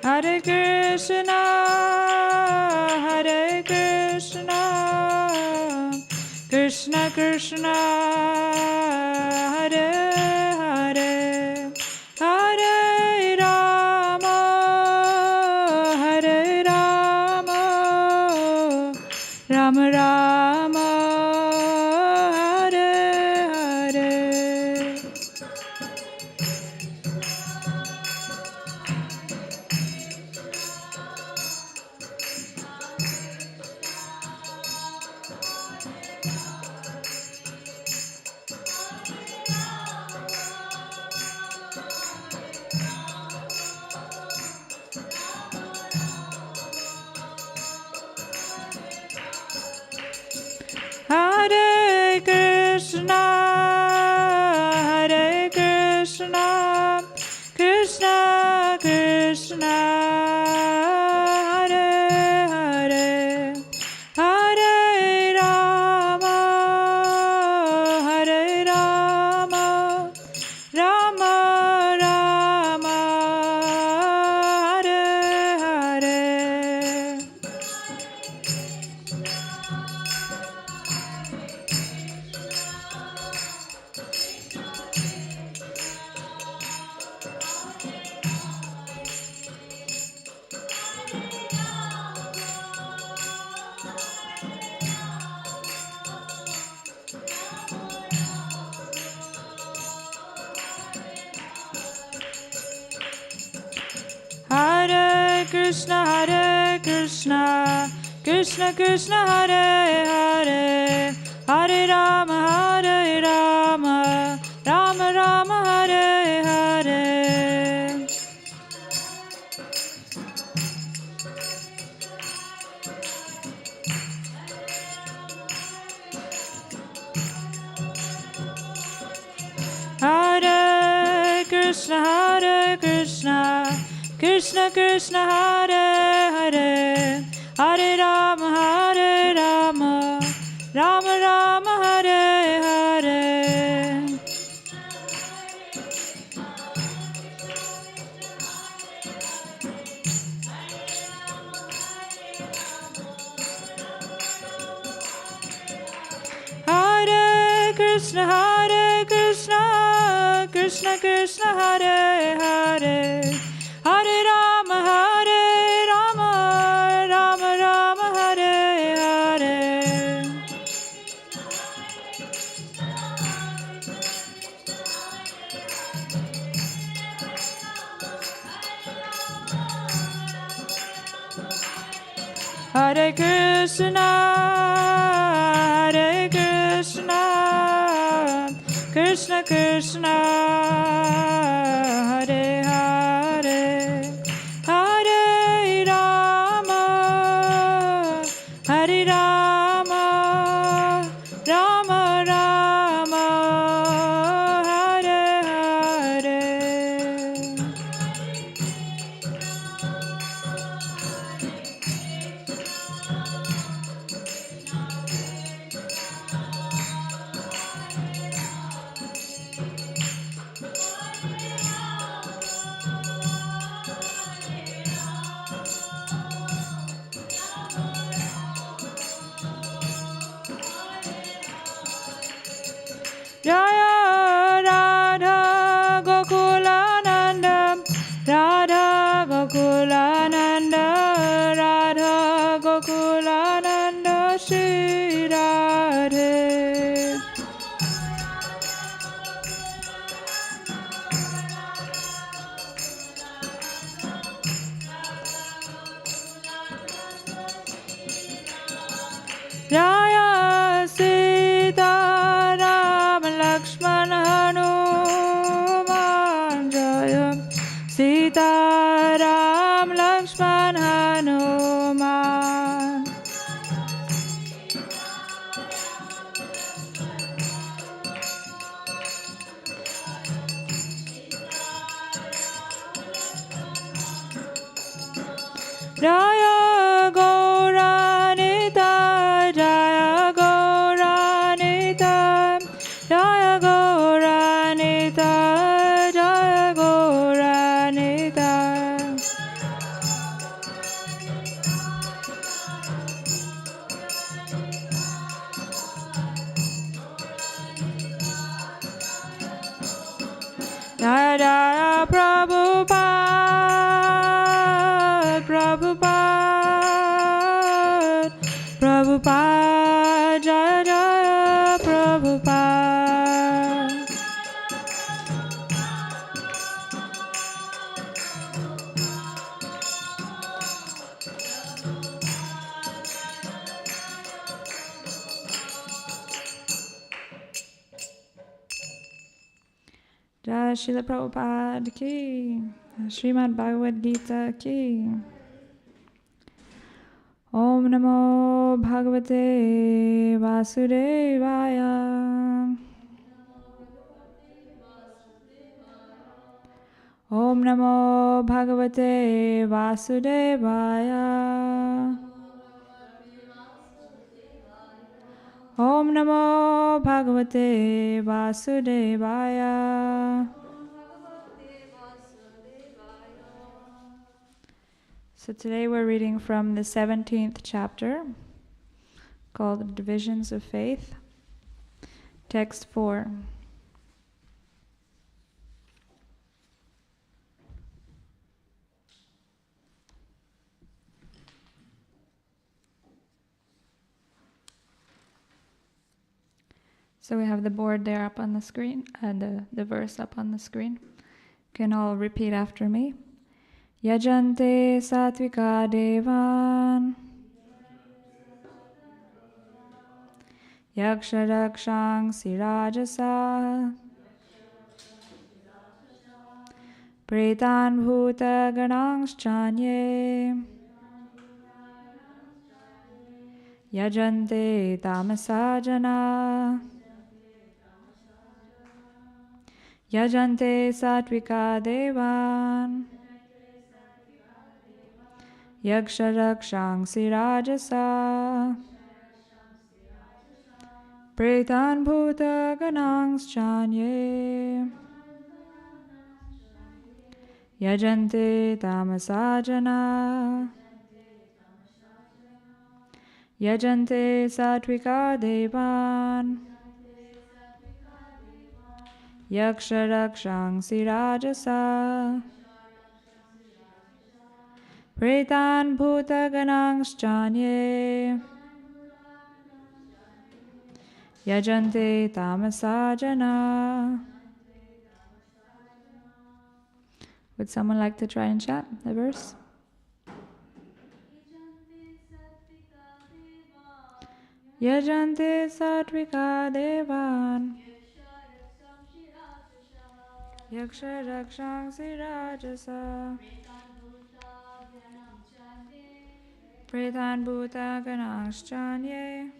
Hare Krishna, Hare Krishna, Krishna Krishna, Hare Hare, Hare Rama, Hare Rama, Rama Rama, Hare Hare. Hare Krishna, Hare Krishna, Krishna Krishna, Hare Hare, Hare Rama, Hare Rama, Rama Rama, Hare Hare. Hare Krishna, Krishna Krishna, Hare Hare, Hare Rama, Rama Rama, Hare Hare. Hare Krishna, Krishna Krishna, Hare Hare, Hare Rama, Rama Rama, Hare Hare. Hare Krishna, Krishna Krishna, Hare Hare, Hare Rama, Rama Rama, Hare Hare. Hare Krishna, Krishna Krishna, Hare Hare, Hare Rama, Rama Rama, Hare Hare. Jaya Radha Gokulananda, Radha Gokulananda, Radha Gokulananda, Shri Radhe. Jaya Sita Ram Lakshman Hanuman, Jaya Sita Ram Lakshman Hanuman. Jaya Gauranita, Jaya Gauranita, Jaya Gauranita, Jaya Gauranita. Jaya Jaya Prabhupada, Prabhupada, Prabhupada, Jaya Jaya Prabhupada. Jai Srila Prabhupada ki, Srimad Bhagavad Gita ki. Om Namo Bhagavate Vasudevaya. Om Namo Bhagavate Vasudevaya. Om Namo Bhagavate Vasudevaya. So today we're reading from the 17th chapter called The Divisions of Faith, text 4. So we have the board there up on the screen, and the verse up on the screen. You can all repeat after me. Yajante satvika devan yakshadakshang sirajasa pretan bhuta ganangshchanye yajante tamasajana yajante satvika devan yakshadakshang sirajasa pretan bhuta ganangshchanye yajante tamasajana yajante satvika devan yakshadakshang sirajasa pretan bhuta ganangshchanye yajante tamasajana. Would someone like to try and chant the verse? Yajante satvika devan yakshadakshang sirajasa pretan bhuta ganangshchanye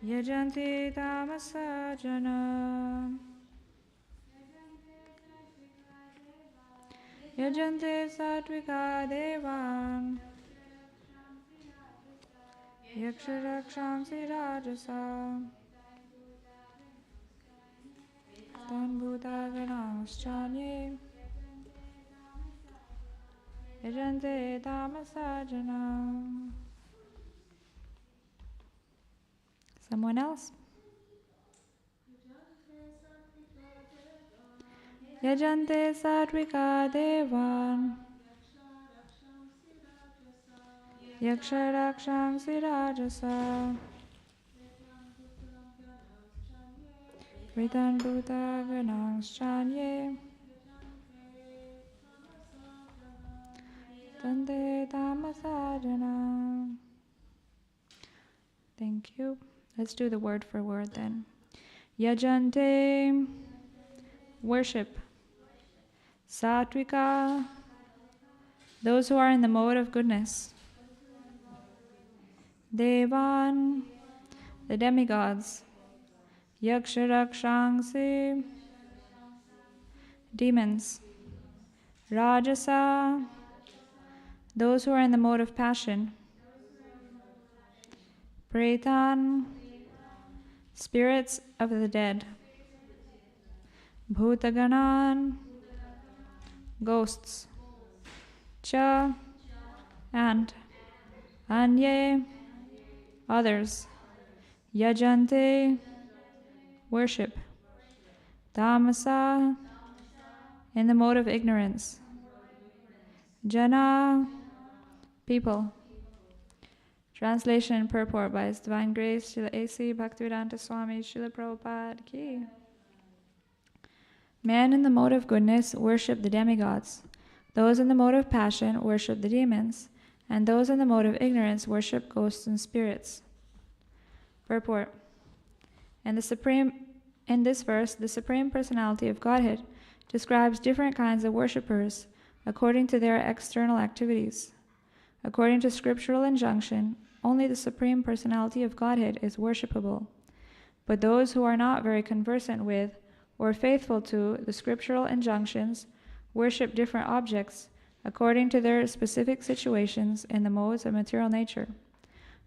yajante tamasajana yajante satvika devan yakshadakshang sirajasa pretan bhuta ganangshchanye yajante tamasajana. Someone else? Yajante satvika devan yakshadakshang sirajasa pretan bhuta ganangshchanye yajante tamasajana. Thank you. Let's do the word for word then. Yajante, worship. Satvika, those who are in the mode of goodness. Devan, the demigods. Yakshadakshangsi, demons. Rajasa, those who are in the mode of passion. Pretan, spirits of the dead. Bhutaganan, ghosts. Cha, and. Anye, others. Yajante, worship. Tamasa, in the mode of ignorance. Jana, people. Translation and purport by His Divine Grace, Srila A.C. Bhaktivedanta Swami, Srila Prabhupada Ki. Men in the mode of goodness worship the demigods. Those in the mode of passion worship the demons, and those in the mode of ignorance worship ghosts and spirits. Purport. In this verse, the Supreme Personality of Godhead describes different kinds of worshippers according to their external activities. According to scriptural injunction, only the Supreme Personality of Godhead is worshipable. But those who are not very conversant with or faithful to the scriptural injunctions worship different objects according to their specific situations in the modes of material nature.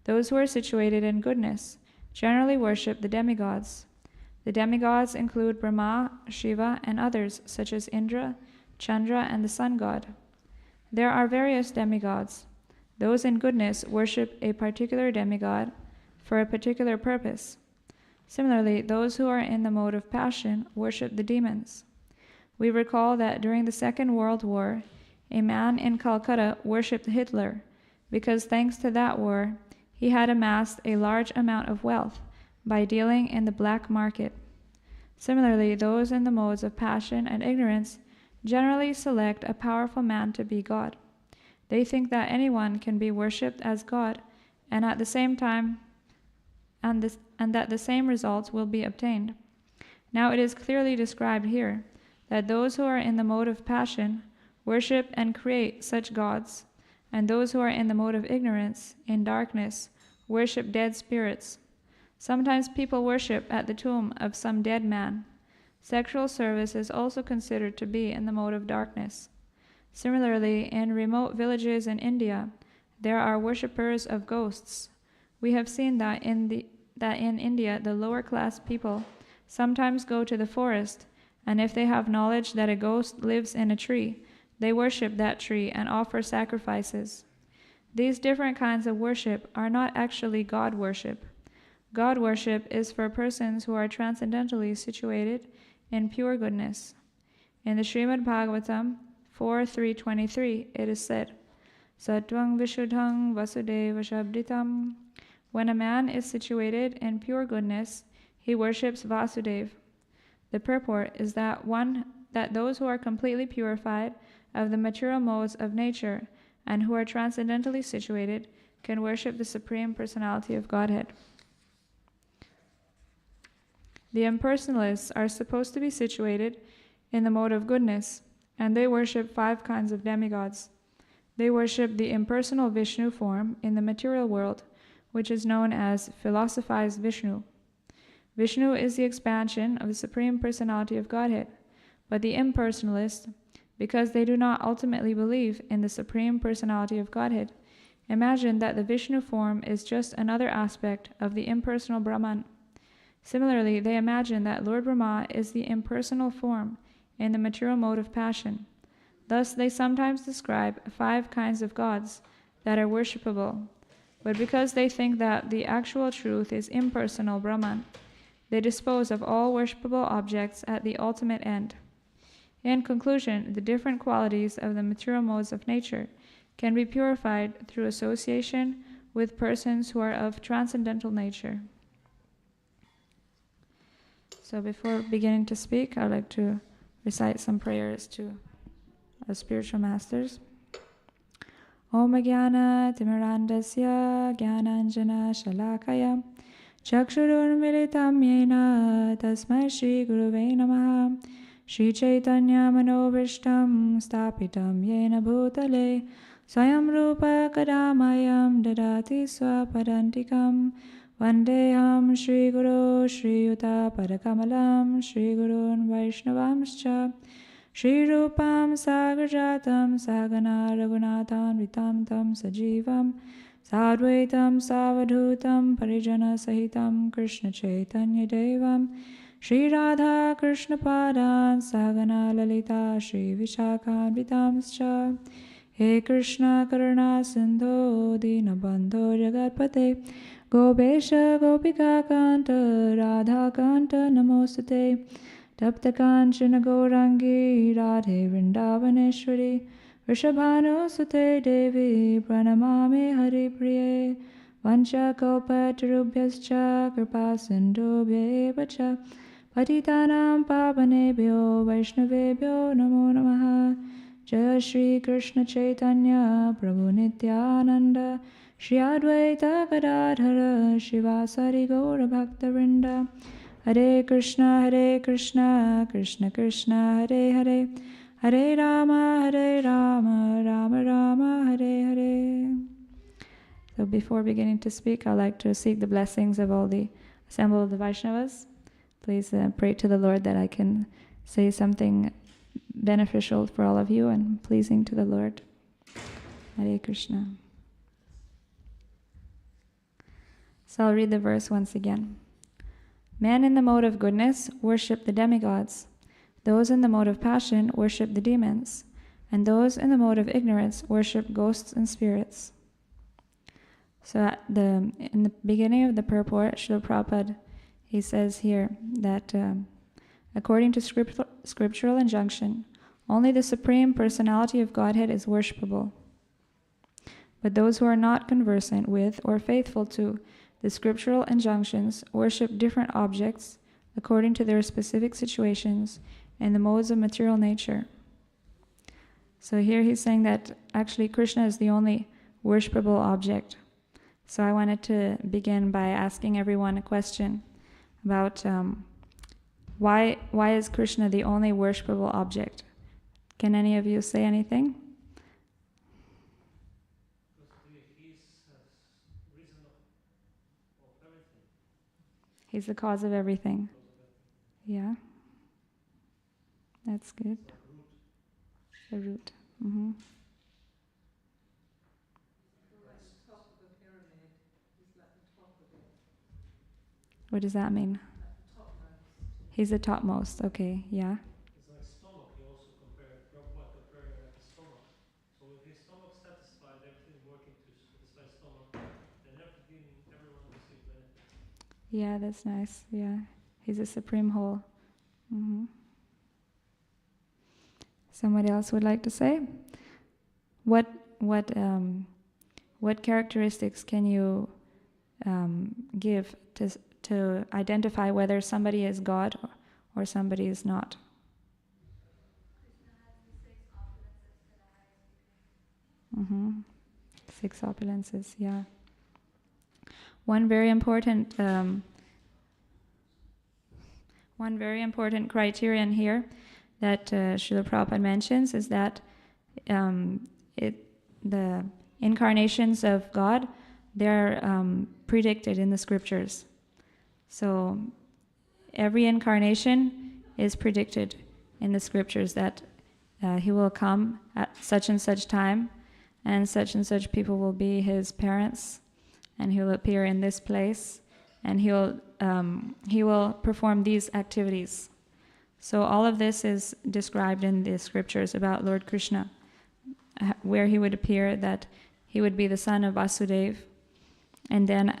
Those who are situated in goodness generally worship the demigods. The demigods include Brahma, Shiva, and others such as Indra, Chandra, and the sun god. There are various demigods. Those in goodness worship a particular demigod for a particular purpose. Similarly, those who are in the mode of passion worship the demons. We recall that during the Second World War, a man in Calcutta worshipped Hitler because thanks to that war, he had amassed a large amount of wealth by dealing in the black market. Similarly, those in the modes of passion and ignorance generally select a powerful man to be God. They think that anyone can be worshipped as God, and at the same time, and that the same results will be obtained. Now it is clearly described here that those who are in the mode of passion worship and create such gods, and those who are in the mode of ignorance, in darkness, worship dead spirits. Sometimes people worship at the tomb of some dead man. Sexual service is also considered to be in the mode of darkness. Similarly, in remote villages in India, there are worshippers of ghosts. We have seen that in India, the lower class people sometimes go to the forest, and if they have knowledge that a ghost lives in a tree, they worship that tree and offer sacrifices. These different kinds of worship are not actually God worship. God worship is for persons who are transcendentally situated in pure goodness. In the Srimad Bhagavatam 4.3.23, it is said, Sattvang Vishuddhang Vasudeva Shabditam. When a man is situated in pure goodness, he worships Vasudeva. The purport is that those who are completely purified of the material modes of nature and who are transcendentally situated can worship the Supreme Personality of Godhead. The impersonalists are supposed to be situated in the mode of goodness, and they worship 5 kinds of demigods. They worship the impersonal Vishnu form in the material world, which is known as philosophized Vishnu. Vishnu is the expansion of the Supreme Personality of Godhead, but the impersonalists, because they do not ultimately believe in the Supreme Personality of Godhead, imagine that the Vishnu form is just another aspect of the impersonal Brahman. Similarly, they imagine that Lord Brahma is the impersonal form in the material mode of passion. Thus, they sometimes describe 5 kinds of gods that are worshipable, but because they think that the actual truth is impersonal Brahman, they dispose of all worshipable objects at the ultimate end. In conclusion, the different qualities of the material modes of nature can be purified through association with persons who are of transcendental nature. So before beginning to speak, I'd like to recite some prayers to our spiritual masters. Om Jnana Timirandasya Jnananjana Shalakaya Chakshurunmilitam Yena Tasmai Shri Guruve Namaha Shri Chaitanya Manobhishtam Stapitam Yena Bhutale Swayam Rupa Kadamayam Dadati Swapadantikam Vandeham Shri Guru Shri Yuta Padakamalam Shri Gurun Vaishnavamscha Shri Rupam Sagrajatam Sagana Raghunatham Vitam Tam Sajivam Sadvaitam Savadhutam Parijana Sahitam Krishna Chaitanya Devam Shri Radha Krishna Padan Sagana Lalita Shri Vishakhan Vitamscha He Krishna Karuna Sindho Dinabandho Jagatpate Gopesha Gopika Kanta Radha Kanta Namostate Tapta Kanchana Gaurangi Radhe Vrindavaneshwari Vrishabhanusute Devi Pranamami Haripriye Vancha Kalpatarubhyascha Kripa Sindhubhya eva cha Patitanam Pavanebhyo Vaishnavebhyo Namo Namaha Jaya Shri Krishna Chaitanya Prabhu Nityananda Shri Advaita Gadadhara Shivasari Gaura Bhakta Hare Krishna, Krishna Krishna, Hare Hare, Hare Rama, Rama Rama, Hare Hare. So before beginning to speak, I'd like to seek the blessings of all the assembled Vaishnavas. Please pray to the Lord that I can say something beneficial for all of you and pleasing to the Lord. Hare Krishna. So I'll read the verse once again. Men in the mode of goodness worship the demigods. Those in the mode of passion worship the demons. And those in the mode of ignorance worship ghosts and spirits. So in the beginning of the purport, Srila Prabhupada, he says here that according to scriptural injunction, only the Supreme Personality of Godhead is worshipable. But those who are not conversant with or faithful to the scriptural injunctions worship different objects according to their specific situations and the modes of material nature. So here he's saying that actually Krishna is the only worshipable object. So I wanted to begin by asking everyone a question about why is Krishna the only worshipable object? Can any of you say anything? He's the cause of everything. Yeah. That's good. The root. Mm-hmm. What does that mean? He's the topmost. Okay, yeah. It's like stomach. He also Prabhupada compared like a stomach. So if his stomach satisfied, everything working to satisfy stomach, then everyone receives benefit. Yeah, that's nice. Yeah, he's a supreme whole. Mm-hmm. Somebody else would like to say? What characteristics can you give to identify whether somebody is God or somebody is not? Mm-hmm. 6 opulences, yeah. One very important criterion here that Srila Prabhupada mentions is that the incarnations of God, they're predicted in the scriptures. So every incarnation is predicted in the scriptures that he will come at such and such time, and such people will be his parents, and he'll appear in this place, and he will perform these activities. So all of this is described in the scriptures about Lord Krishna, where he would appear, that he would be the son of Vasudeva, and then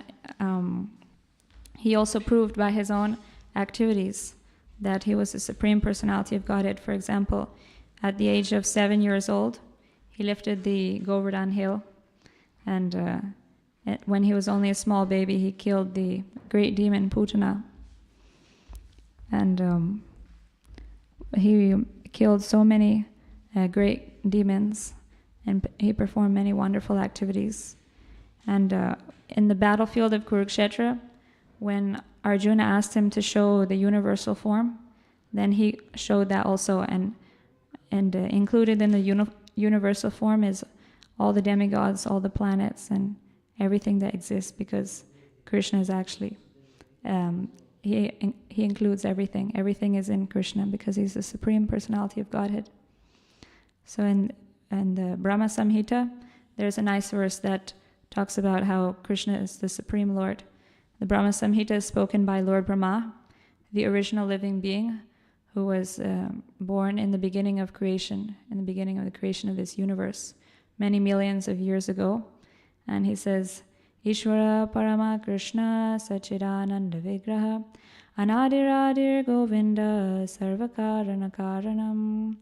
he also proved by his own activities that he was the Supreme Personality of Godhead. For example, at the age of 7 years old, he lifted the Govardhan hill, and when he was only a small baby, he killed the great demon Putana. And he killed so many great demons, and he performed many wonderful activities. And in the battlefield of Kurukshetra, when Arjuna asked him to show the universal form, then he showed that also, and included in the universal form is all the demigods, all the planets, and everything that exists, because Krishna is actually, he includes everything. Everything is in Krishna because he's the Supreme Personality of Godhead. So in the Brahma Samhita, there's a nice verse that talks about how Krishna is the Supreme Lord. The Brahma Samhita is spoken by Lord Brahma, the original living being, who was born in the beginning of creation, in the beginning of the creation of this universe, many millions of years ago. And he says, Ishvara Parama Krishna Sachidananda Vigraha Anadiradir Govinda Sarvakarana Karanam.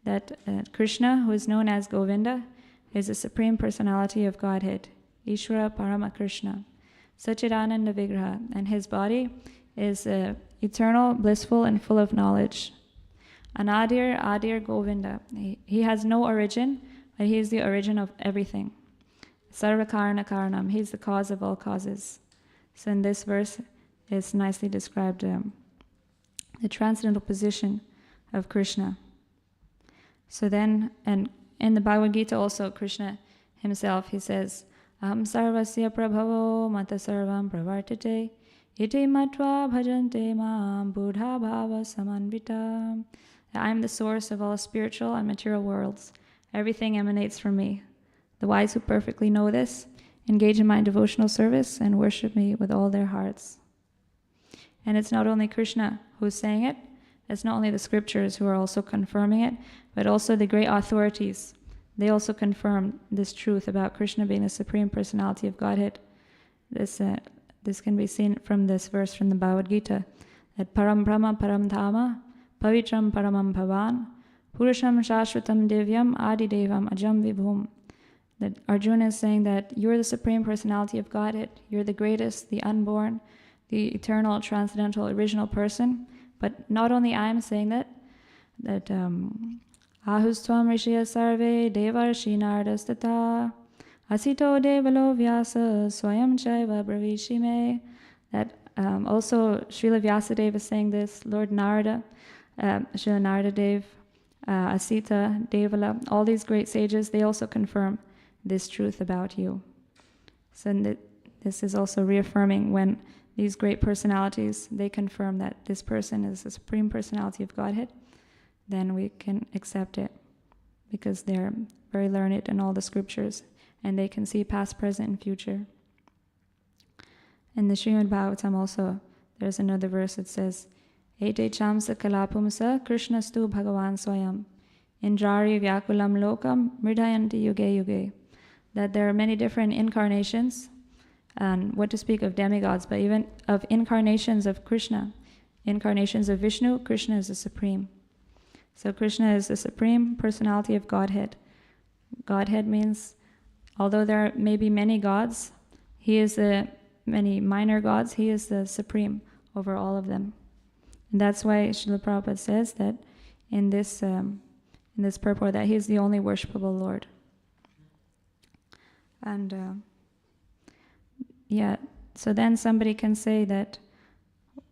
That Krishna, who is known as Govinda, is the Supreme Personality of Godhead, Ishvara Parama Krishna, Sachidananda Vigraha, and his body is eternal, blissful, and full of knowledge. Adir Govinda. He has no origin, but he is the origin of everything. Sarvakarana Karanam. He is the cause of all causes. So in this verse, it's nicely described the transcendental position of Krishna. So then, and in the Bhagavad Gita also, Krishna himself, he says, Aham sarvasya prabhavo mata sarvam pravartate iti matva bhajante mam buddha bhava samanvita. I am the source of all spiritual and material worlds. Everything emanates from me. The wise who perfectly know this engage in my devotional service and worship me with all their hearts. And it's not only Krishna who's saying it, it's not only the scriptures who are also confirming it, but also the great authorities. They also confirm this truth about Krishna being the Supreme Personality of Godhead. This can be seen from this verse from the Bhagavad Gita, that Param Brahma Param Dhama Pavitram Paramam Bhavan Purusham Shashvatam Divyam Adi Devam Ajam Vibhum. That Arjuna is saying that you're the Supreme Personality of Godhead, you're the greatest, the unborn, the eternal, transcendental, original person. But not only I am saying that Ahustvam Rishya Sarve Devarshi Nardastata Asito Devalo Vyasa Swayam Chaiva Bravishime. That also Srila Vyasadeva is saying this, Lord Narada, Srila Narada Dev, Asita, Devala, all these great sages, they also confirm this truth about you. So this is also reaffirming when these great personalities, they confirm that this person is the Supreme Personality of Godhead, then we can accept it because they're very learned in all the scriptures and they can see past, present, and future. In the Srimad Bhagavatam also, there's another verse that says, Ete chamsa kalapumsa krishnastu bhagavan swayam indrari vyakulam lokam mridhayanti yuge yuge. That there are many different incarnations, and what to speak of demigods, but even of incarnations of Krishna, incarnations of Vishnu, Krishna is the Supreme. So Krishna is the Supreme Personality of Godhead. Godhead means, although there may be many gods, he is the many minor gods, he is the Supreme over all of them. And that's why Srila Prabhupada says that in this purport that he is the only worshipable Lord. And so then somebody can say that,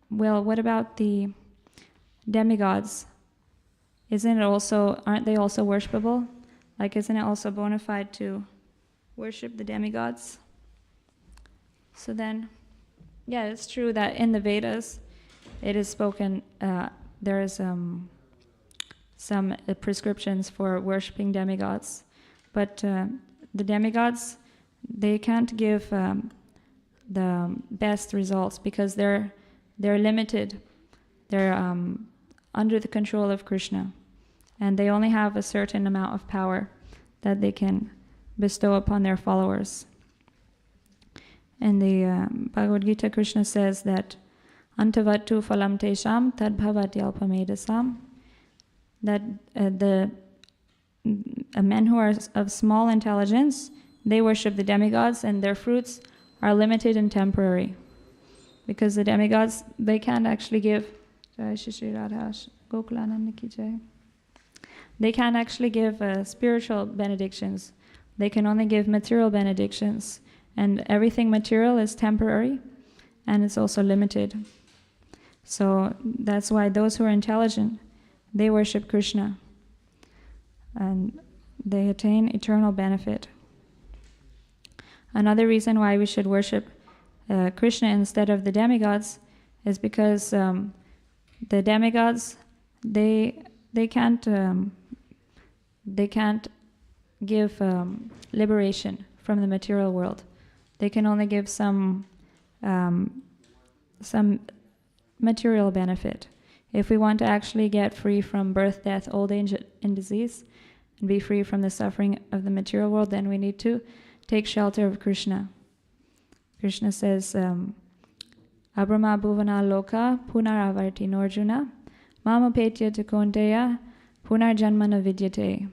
well, what about the demigods? Aren't they also worshipable? Like, isn't it also bona fide to worship the demigods? So then, it's true that in the Vedas, it is spoken, there is some prescriptions for worshiping demigods. But the demigods, they can't give the best results because they're limited. They're under the control of Krishna, and they only have a certain amount of power that they can bestow upon their followers. In the Bhagavad Gita, Krishna says that Antavattu phalam tesham tadbhavati alpamedasam, that the men who are of small intelligence, they worship the demigods and their fruits are limited and temporary. Because the demigods, they can't actually give they can't actually give spiritual benedictions. They can only give material benedictions. And everything material is temporary and it's also limited. So that's why those who are intelligent, they worship Krishna and they attain eternal benefit. Another reason why we should worship Krishna instead of the demigods is because the demigods, they can't give liberation from the material world. They can only give some material benefit. If we want to actually get free from birth, death, old age, and disease, and be free from the suffering of the material world, then we need to take shelter of Krishna. Krishna says, Abrama bhuvana loka punaravarti norjuna mamapetya tukonteya punarjanmana vidyate.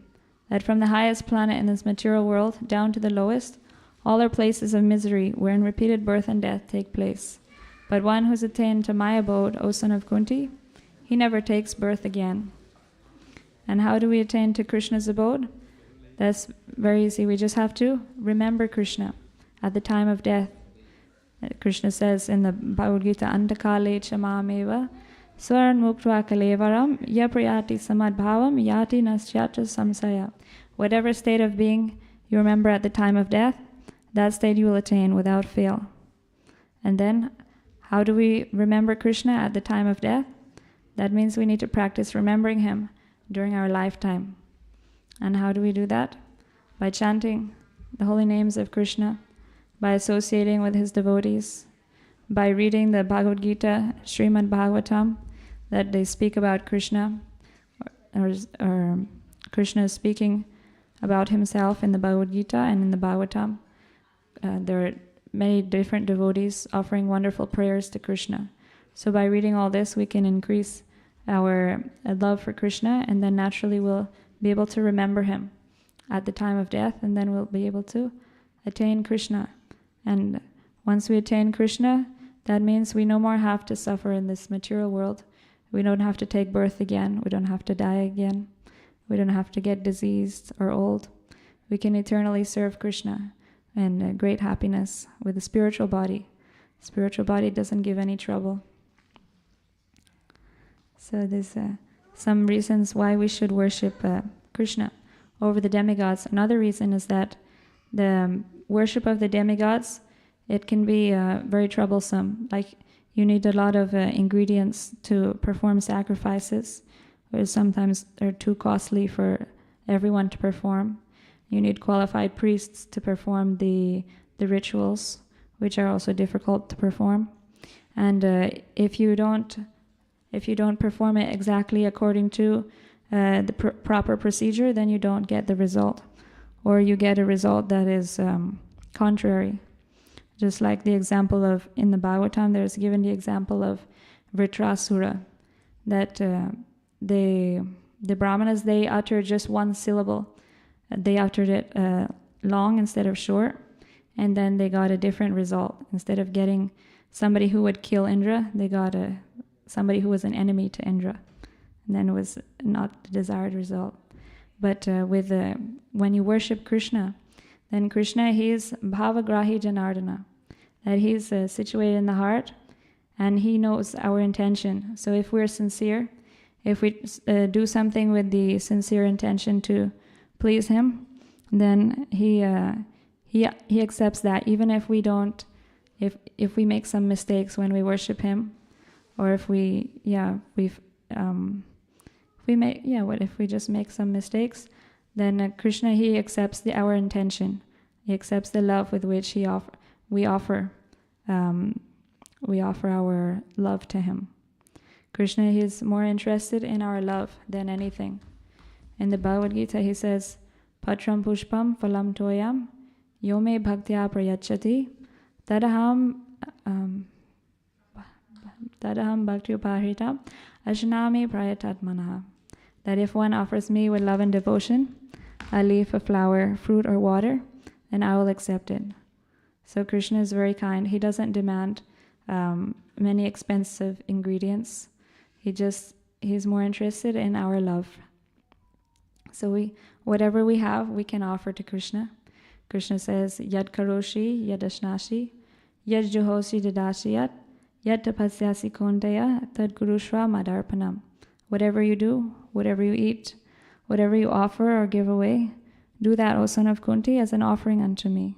That from the highest planet in this material world down to the lowest, all are places of misery wherein repeated birth and death take place. But one who's attained to my abode, O son of Kunti, he never takes birth again. And how do we attain to Krishna's abode? That's very easy. We just have to remember Krishna at the time of death. Krishna says in the Bhagavad Gita, Antakale chamameva swaran muktva kalevaram yaprayati samadbhavam yati nasyata samsaya. Whatever state of being you remember at the time of death, that state you will attain without fail. And then, how do we remember Krishna at the time of death? That means we need to practice remembering him during our lifetime. And how do we do that? By chanting the holy names of Krishna, by associating with his devotees, by reading the Bhagavad Gita, Srimad Bhagavatam, that they speak about Krishna, or Krishna is speaking about himself in the Bhagavad Gita and in the Bhagavatam. There are many different devotees offering wonderful prayers to Krishna. So by reading all this, we can increase our love for Krishna, and then naturally we'll be able to remember him at the time of death, and then we'll be able to attain Krishna. And once we attain Krishna, that means we no more have to suffer in this material world. We don't have to take birth again. We don't have to die again. We don't have to get diseased or old. We can eternally serve Krishna in great happiness with a spiritual body. Spiritual body doesn't give any trouble. So there's some reasons why we should worship Krishna over the demigods. Another reason is that the worship of the demigods, it can be very troublesome. Like, you need a lot of ingredients to perform sacrifices, or sometimes they're too costly for everyone to perform. You need qualified priests to perform the rituals, which are also difficult to perform. And if you don't perform it exactly according to the proper procedure, then you don't get the result, or you get a result that is contrary. Just like the example of, in the Bhagavatam, there's given the example of Vritrasura, that the Brahmanas, they uttered just one syllable. They uttered it long instead of short, and then they got a different result. Instead of getting somebody who would kill Indra, they got somebody who was an enemy to Indra, and then it was not the desired result. But when you worship Krishna, then Krishna, he is bhavagrahi janardana, that he's situated in the heart, and he knows our intention. So if we're sincere, if we do something with the sincere intention to please him, then he accepts that, even if we don't, if we make some mistakes when we worship him, or if we just make some mistakes, then Krishna, he accepts our intention. He accepts the love with which we offer our love to him. Krishna, he is more interested in our love than anything. In the Bhagavad Gita, he says, Patram pushpam phalam toyam yome bhaktya prayachati tadaham bhakti upahritam ashnami prayatatmanaha. That if one offers me with love and devotion a leaf, a flower, fruit, or water, then I will accept it. So Krishna is very kind. He doesn't demand many expensive ingredients. He's more interested in our love. So whatever we have, we can offer to Krishna. Krishna says, Yad karoshi, yad ashnashi, yad juhosi dadashiyat, yad tapasyasi konteya, tad kurushva madarpanam. Whatever you do, whatever you eat, whatever you offer or give away, do that, O son of Kunti, as an offering unto me.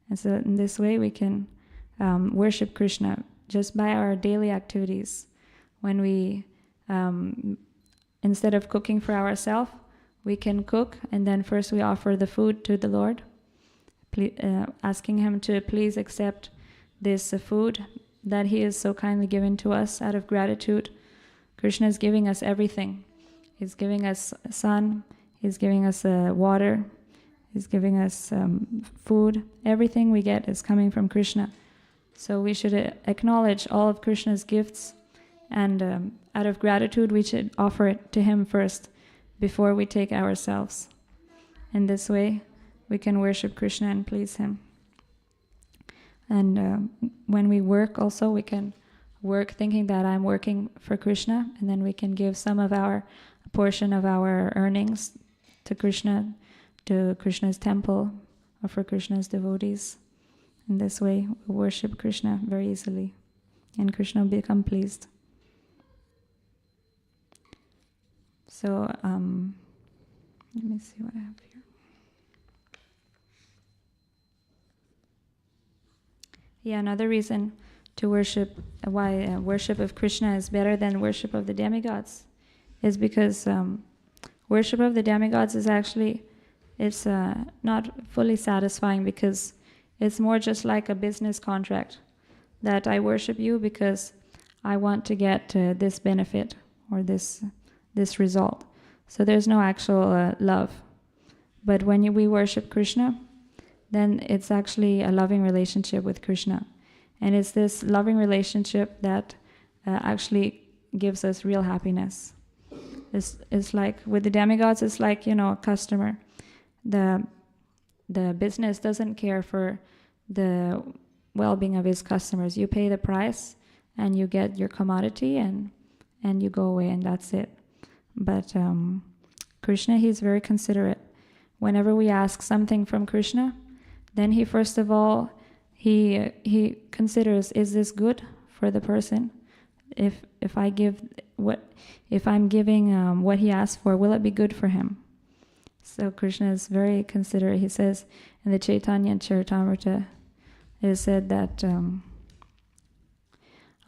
And so in this way we can worship Krishna just by our daily activities. When we, instead of cooking for ourselves, we can cook, and then first we offer the food to the Lord, asking him to please accept this food that he has so kindly given to us out of gratitude. Krishna is giving us everything. He's giving us sun, he's giving us water, he's giving us food. Everything we get is coming from Krishna. So we should acknowledge all of Krishna's gifts, and out of gratitude we should offer it to him first before we take ourselves. In this way we can worship Krishna and please him. And when we work also, we can work thinking that I'm working for Krishna, and then we can give some of our portion of our earnings to Krishna, to Krishna's temple, or for Krishna's devotees. In this way, we worship Krishna very easily, and Krishna will become pleased. So, let me see what I have here. Yeah, another reason to worship, why worship of Krishna is better than worship of the demigods, is because worship of the demigods is actually, it's not fully satisfying, because it's more just like a business contract, that I worship you because I want to get this benefit or this result. So there's no actual love. But when we worship Krishna, then it's actually a loving relationship with Krishna. And it's this loving relationship that actually gives us real happiness. It's like, with the demigods, it's like, a customer. The business doesn't care for the well-being of his customers. You pay the price and you get your commodity, and you go away, and that's it. But Krishna, he's very considerate. Whenever we ask something from Krishna, then he first of all, he considers, is this good for the person? If I'm giving what he asked for, will it be good for him? So Krishna is very considerate. He says in the Chaitanya Charitamrita, it is said that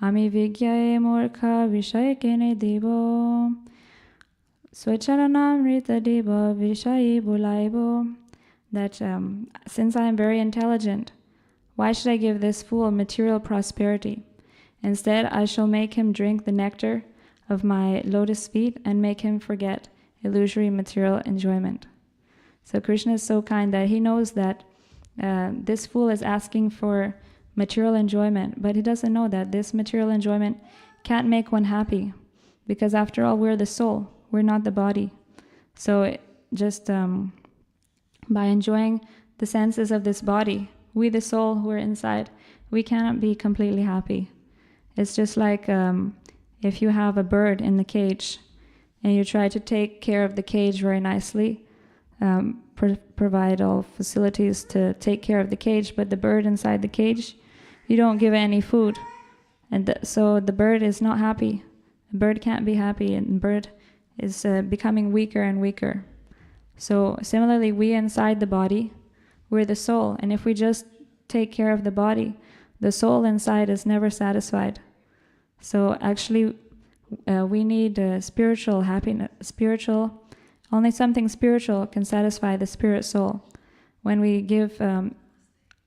Ami vigyaye morkha vishayakene devo swacharanamrita deva vishayi bulaibo, that since I am very intelligent, why should I give this fool material prosperity? Instead, I shall make him drink the nectar of my lotus feet and make him forget illusory material enjoyment. So Krishna is so kind that he knows that this fool is asking for material enjoyment, but he doesn't know that this material enjoyment can't make one happy, because after all, we're the soul, we're not the body. So just by enjoying the senses of this body, we the soul who are inside, we cannot be completely happy. It's just like if you have a bird in the cage and you try to take care of the cage very nicely, provide all facilities to take care of the cage, but the bird inside the cage, you don't give it any food. And so the bird is not happy. The bird can't be happy, and the bird is becoming weaker and weaker. So similarly, we inside the body, we're the soul, and if we just take care of the body, the soul inside is never satisfied. So actually, we need spiritual happiness. Only something spiritual can satisfy the spirit soul. When we give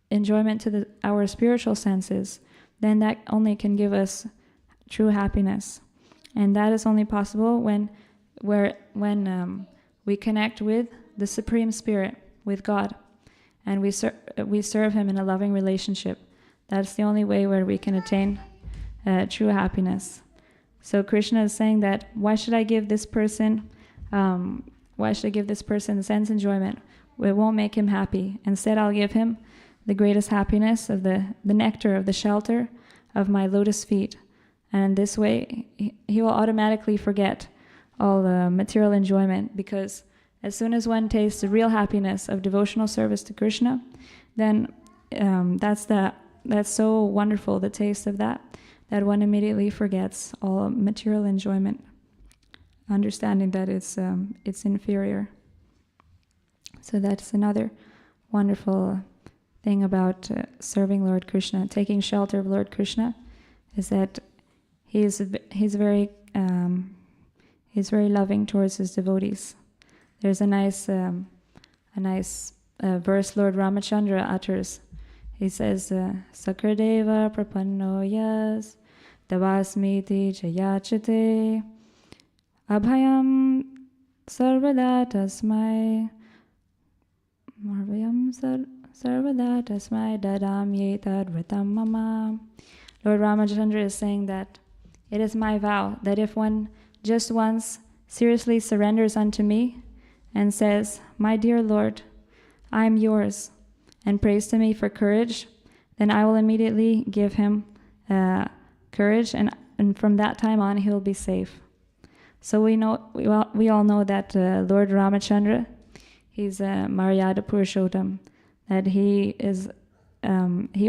enjoyment to our spiritual senses, then that only can give us true happiness, and that is only possible when we connect with the Supreme Spirit, with God, and we serve Him in a loving relationship. That's the only way where we can attain true happiness. So Krishna is saying that why should I give this person sense enjoyment? It won't make him happy. Instead, I'll give him the greatest happiness of the nectar of the shelter of my lotus feet. And this way, he will automatically forget all the material enjoyment, because as soon as one tastes the real happiness of devotional service to Krishna, then that's so wonderful, the taste of that one immediately forgets all material enjoyment, understanding that it's inferior. So that's another wonderful thing about serving Lord Krishna, taking shelter of Lord Krishna, is that he's very loving towards his devotees. There's a nice verse Lord Ramachandra utters. He says, Sakradeva prapanno yas davasmiti chayachate abhayam sarvada tasmai sarvada tasmai dadam yetad vritam mama. Lord Ramachandra is saying that it is my vow that if one just once seriously surrenders unto me and says, "My dear Lord, I am yours," and prays to me for courage, then I will immediately give him courage, and from that time on he will be safe. So we all know that Lord Ramachandra, he's Maryada Purushottam, that he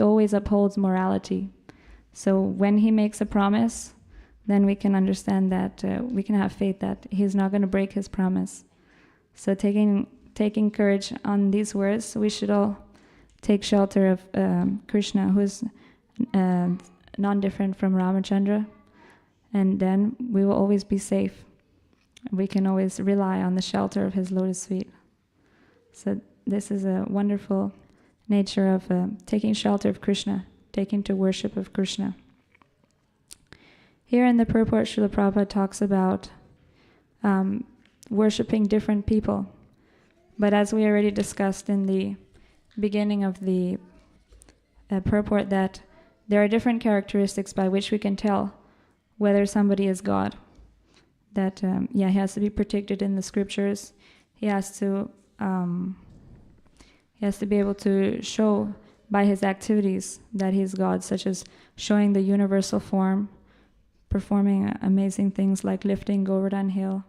always upholds morality. So when he makes a promise, then we can understand that we can have faith that he's not going to break his promise. So taking courage on these words, we should all take shelter of Krishna, who is non-different from Ramachandra, and then we will always be safe. We can always rely on the shelter of his lotus feet. So this is a wonderful nature of taking shelter of Krishna, taking to worship of Krishna. Here in the purport, Srila Prabhupada talks about worshipping different people. But as we already discussed in the beginning of the purport, that there are different characteristics by which we can tell whether somebody is God. That he has to be protected in the scriptures. He has to be able to show by his activities that he is God, such as showing the universal form, performing amazing things like lifting Govardhan Hill.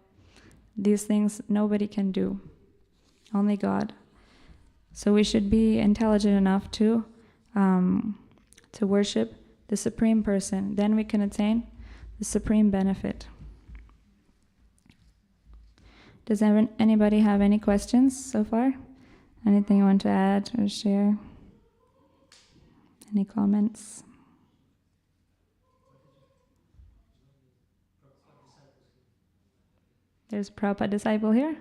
These things nobody can do, only God. So we should be intelligent enough to worship the Supreme Person. Then we can attain the supreme benefit. Does anybody have any questions so far? Anything you want to add or share? Any comments? There's a Prabhupada disciple here?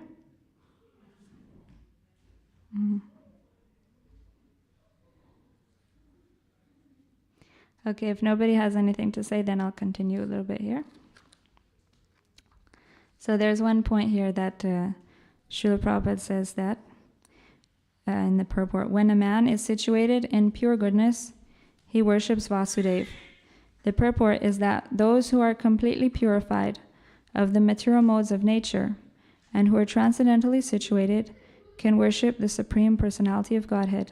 Okay, if nobody has anything to say, then I'll continue a little bit here. So there's one point here that Srila Prabhupada says that in the purport, when a man is situated in pure goodness, he worships Vasudeva. The purport is that those who are completely purified of the material modes of nature and who are transcendentally situated can worship the Supreme Personality of Godhead.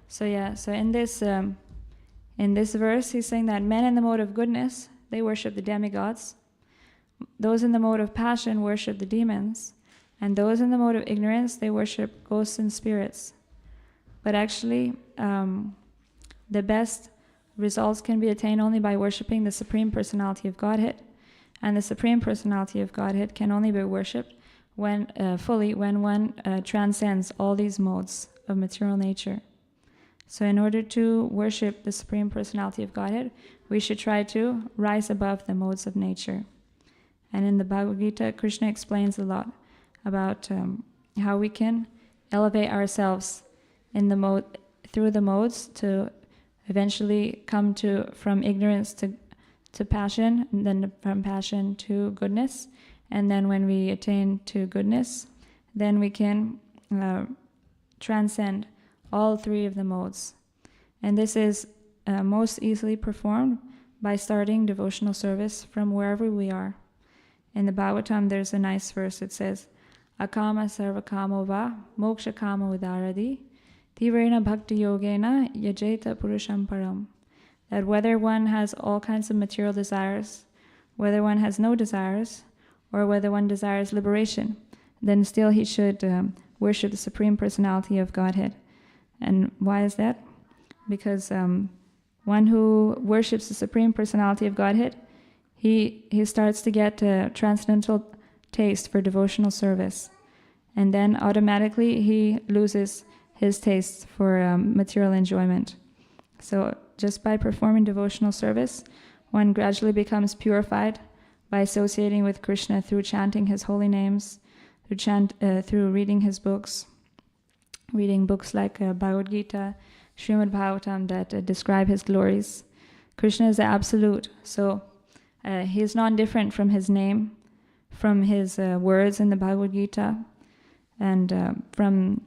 So in this verse, he's saying that men in the mode of goodness, they worship the demigods. Those in the mode of passion worship the demons. And those in the mode of ignorance, they worship ghosts and spirits. But actually, the best results can be attained only by worshiping the Supreme Personality of Godhead. And the Supreme Personality of Godhead can only be worshipped when one transcends all these modes of material nature. So in order to worship the Supreme Personality of Godhead, we should try to rise above the modes of nature. And in the Bhagavad Gita, Krishna explains a lot about how we can elevate ourselves in through the modes to eventually come from ignorance to passion, and then from passion to goodness. And then when we attain to goodness, then we can transcend all three of the modes. And this is most easily performed by starting devotional service from wherever we are. In the Bhagavatam, there's a nice verse. It says, Akama sarvakamo va moksha kama udaradi tivrena bhakti yogena yajeta purusham param. That whether one has all kinds of material desires, whether one has no desires, or whether one desires liberation, then still he should worship the Supreme Personality of Godhead. And why is that? Because one who worships the Supreme Personality of Godhead, he starts to get a transcendental taste for devotional service. And then automatically he loses his taste for material enjoyment. So just by performing devotional service, one gradually becomes purified by associating with Krishna through chanting his holy names, through reading his books, reading books like Bhagavad Gita, Srimad Bhagavatam that describe his glories. Krishna is the absolute, so he is non-different from his name, from his words in the Bhagavad Gita, and from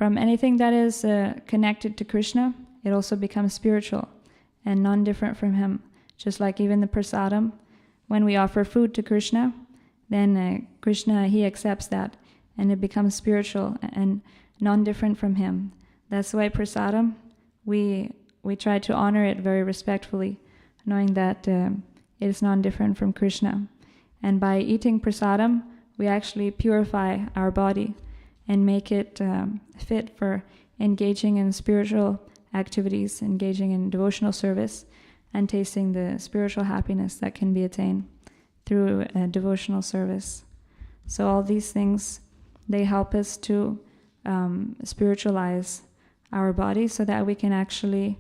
from anything that is connected to Krishna, it also becomes spiritual and non-different from him. Just like even the prasadam, when we offer food to Krishna, then Krishna, he accepts that, and it becomes spiritual and non-different from him. That's why prasadam, we try to honor it very respectfully, knowing that it is non-different from Krishna. And by eating prasadam, we actually purify our body and make it fit for engaging in spiritual activities, engaging in devotional service, and tasting the spiritual happiness that can be attained through devotional service. So all these things, they help us to spiritualize our body so that we can actually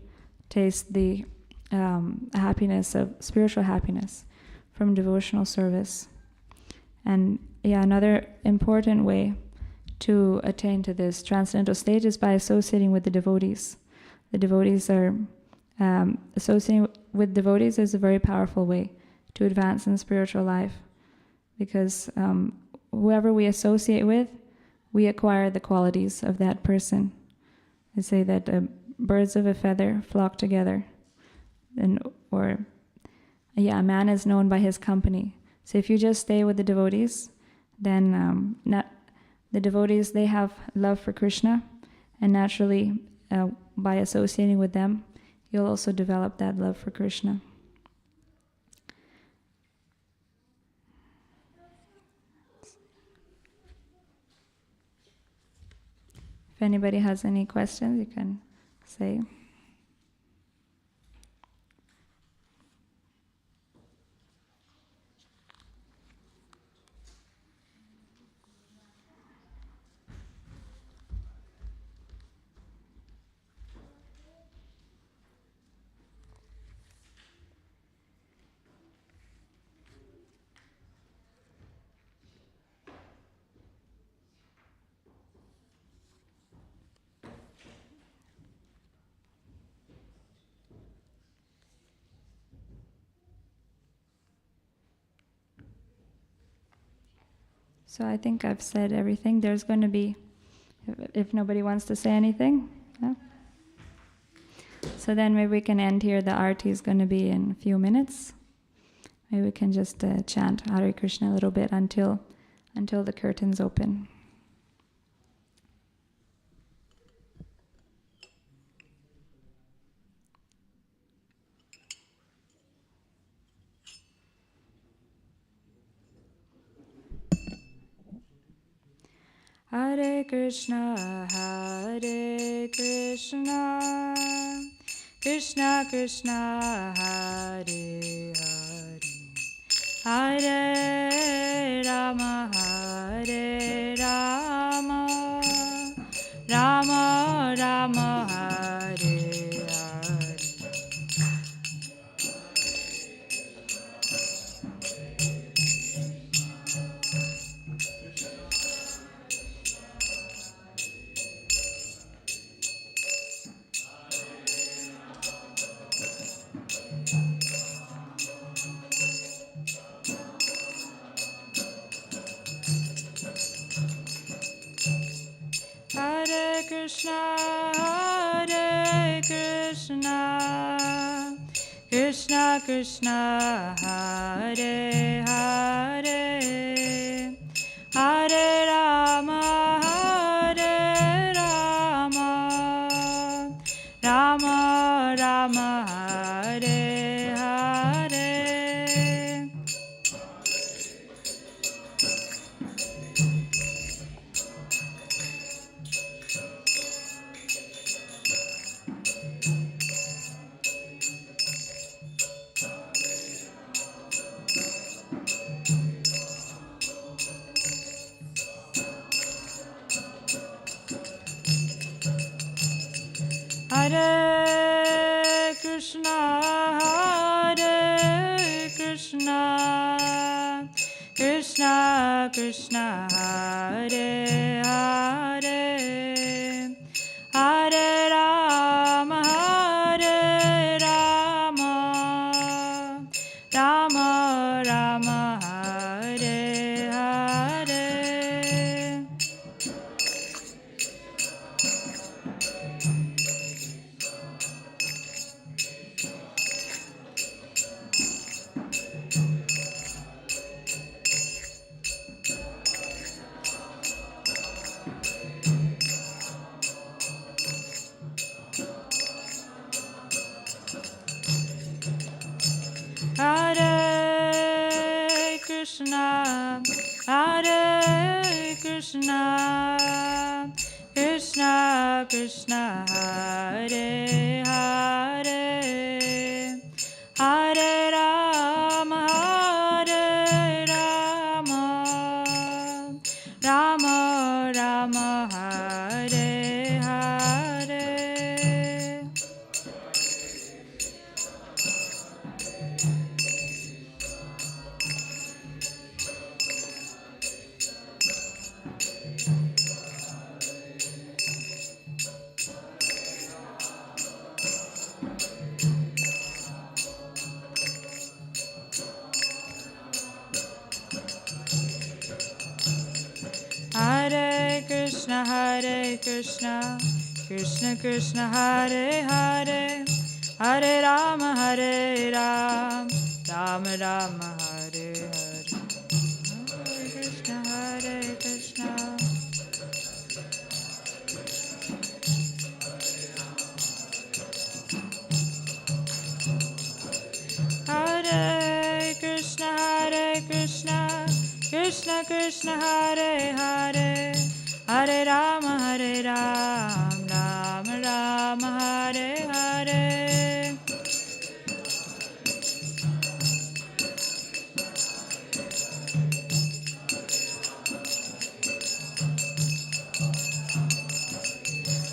taste the happiness of spiritual happiness from devotional service. And another important way to attain to this transcendental state is by associating with the devotees. The devotees are associating with devotees is a very powerful way to advance in spiritual life, because whoever we associate with, we acquire the qualities of that person. They say that birds of a feather flock together, a man is known by his company. So if you just stay with the devotees, then the devotees, they have love for Krishna, and naturally, by associating with them, you'll also develop that love for Krishna. If anybody has any questions, you can say. So I think I've said everything. There's going to be, if nobody wants to say anything, no? So then maybe we can end here. The arti is going to be in a few minutes. Maybe we can just chant Hare Krishna a little bit until the curtains open. Hare Krishna, Krishna Krishna, Hare Hare, Hare Rama, Hare Rama, Rama Rama, Hare Hare. Hare Krishna, Krishna Krishna, Hare Hare, Hare Rama, Hare Rama, Rama Rama, Hare Hare. Hare Krishna, Krishna Krishna, Hare Hare, Hare Rama, Hare Rama, Rama Rama, Hare Hare. Krishna Hare Hare Hare Rama Rama Rama Hare Hare. Hare Krishna, Krishna Krishna, Hare Hare, Hare Rama, Rama Rama, Hare Hare. Hare Krishna, Hare Krishna. Hare Krishna, Krishna Krishna, Hare Hare, Hare Rama, Rama Rama, Hare Hare.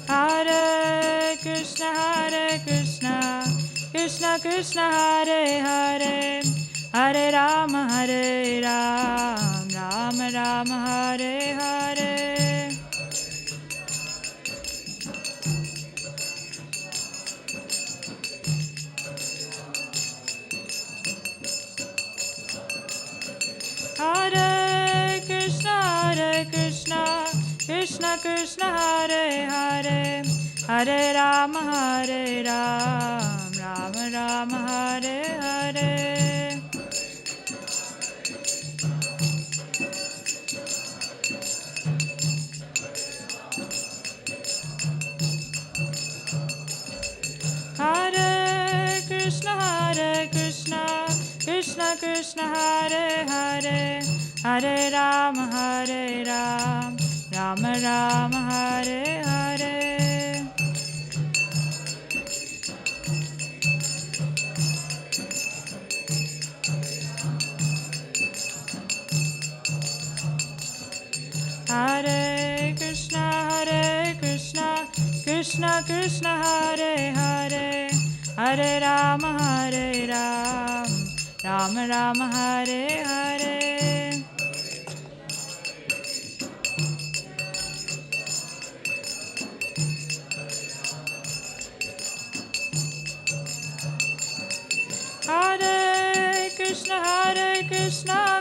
Hare Krishna, Krishna Krishna, Hare Hare, Hare Rama, Rama Rama, Hare Hare. Hare Krishna, Krishna Krishna, Hare Hare, Hare Rama, Rama Rama, Hare Hare. Hare Krishna, Krishna Krishna, Hare Hare, Hare Rama, Rama Rama, Hare Hare. Hare Krishna, Krishna Krishna, Hare Hare, Hare Rama, Rama Rama, Hare Hare. Hare Krishna,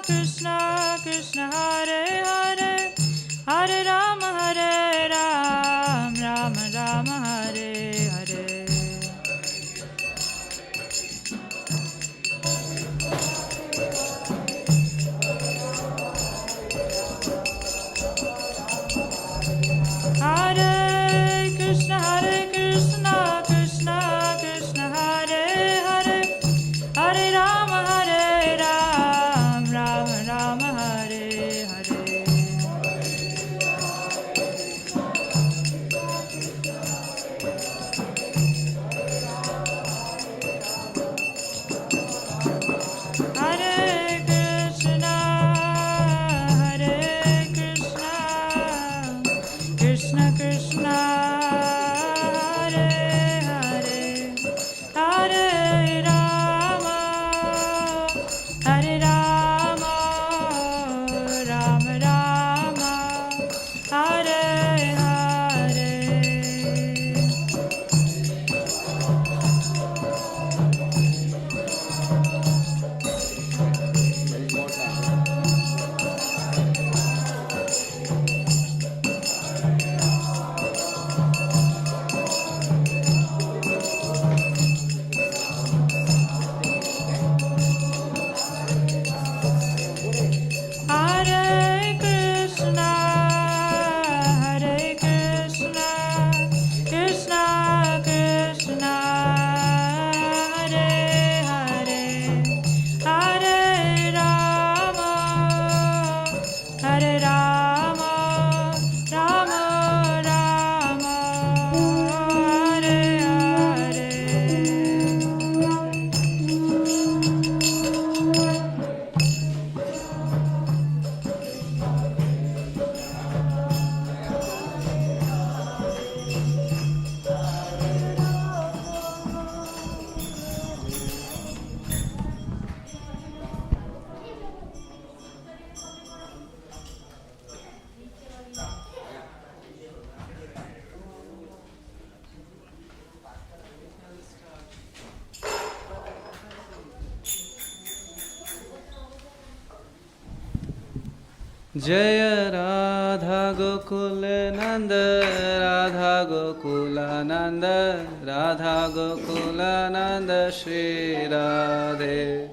Krishna Krishna, Hare Hare, Hare Rama, Rama Rama, Hare Hare. Jaya Radha Gokula Nanda, Radha Gokula Nanda, Radha Gokula Nanda, Shri Radhe.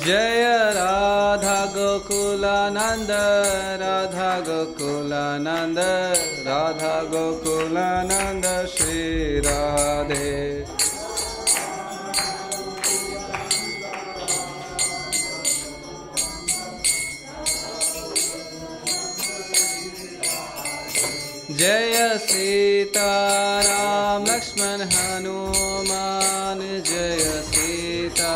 Jaya Radha Gokula Nanda, Radha Gokula Nanda, Radha Gokula Nanda, Shri Radhe. Jaya Sita Ram Lakshman Hanuman, Jaya Sita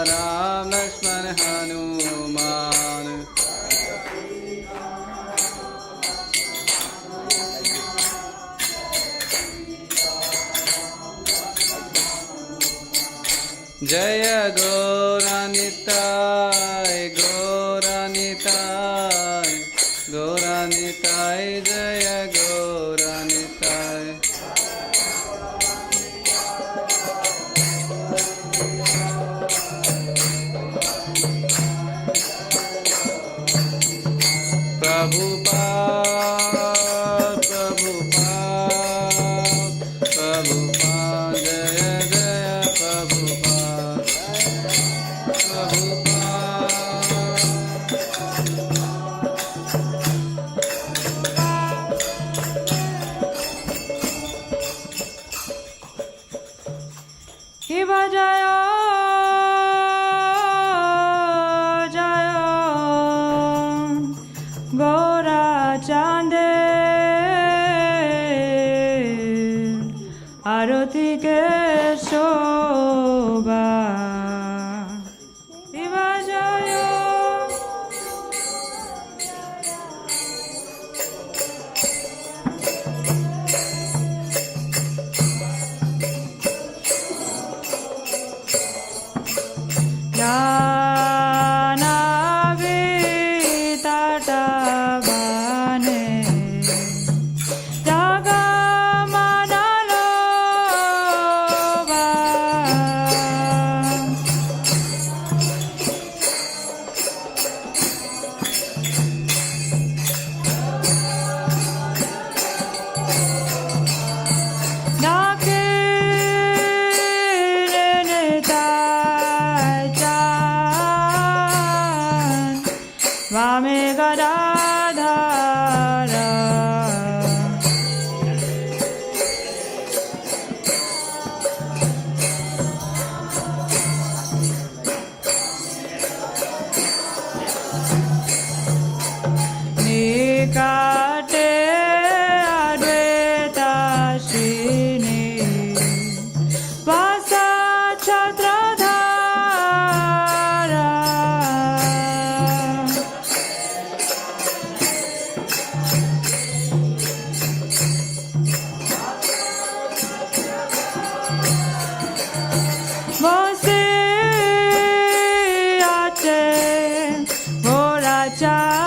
Ram Lakshman Hanuman. Jaya Gauranitai, Gauranitai, Gauranitai, Jaya Gauranitai. Prabhupada, Prabhupada, Prabhupada, Jaya Jaya Prabhupada, Prabhupada. Shiva Jaya Jaya Gora Chande Arati ke Shobha Shiva Jaya Vame Gadadhara Nikate Advaita Srini Vasa Chatradhara Vose Ache Vorachan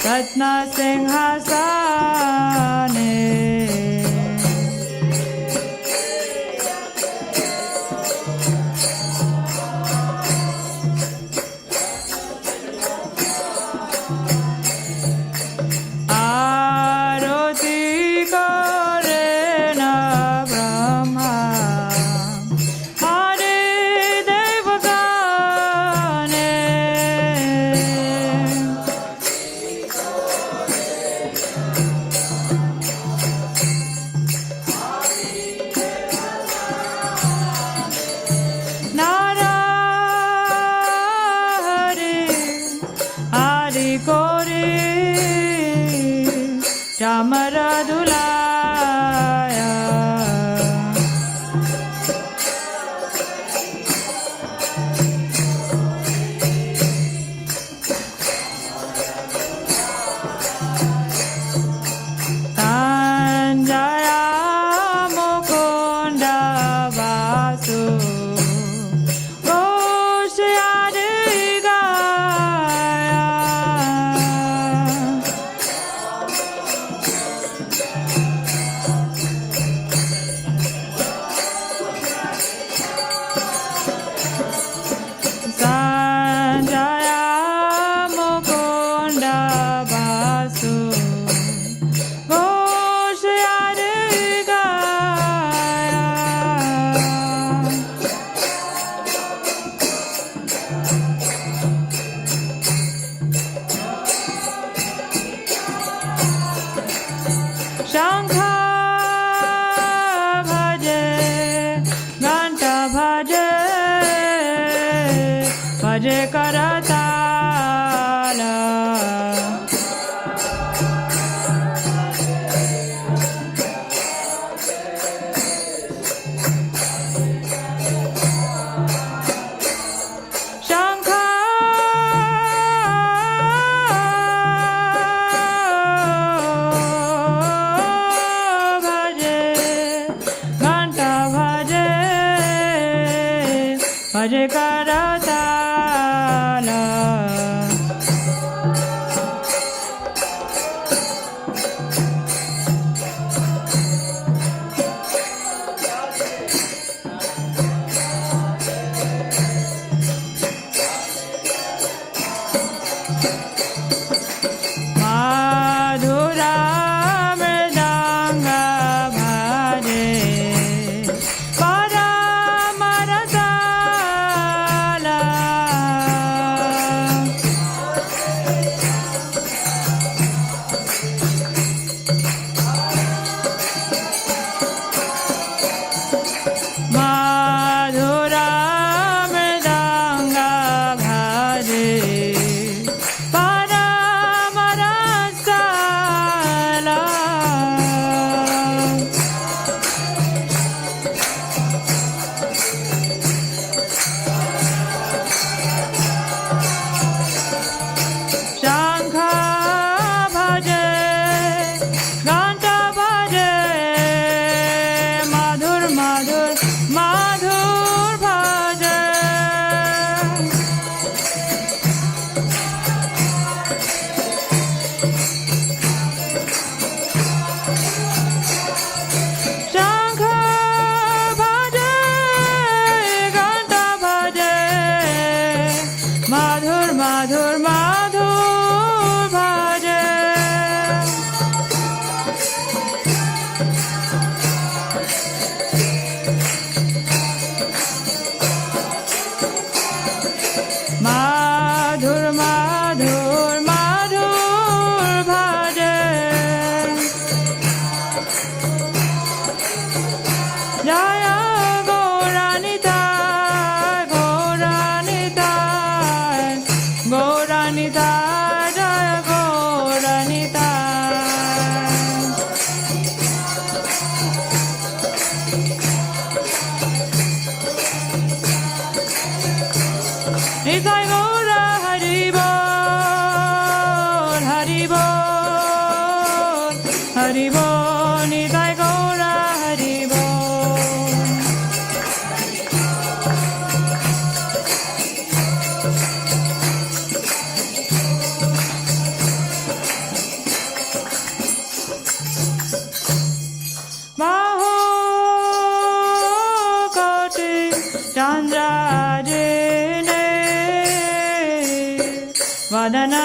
Ratna Singhasane Aroti Kore na Brahma Hare Devagane Nara Hare Hare Kore Ramaradulaya Sanjaya Mukunda Vasu Goshyadegaya bhaje karatala. Bhaje karatala. Madhura mridanga bhaje Vadana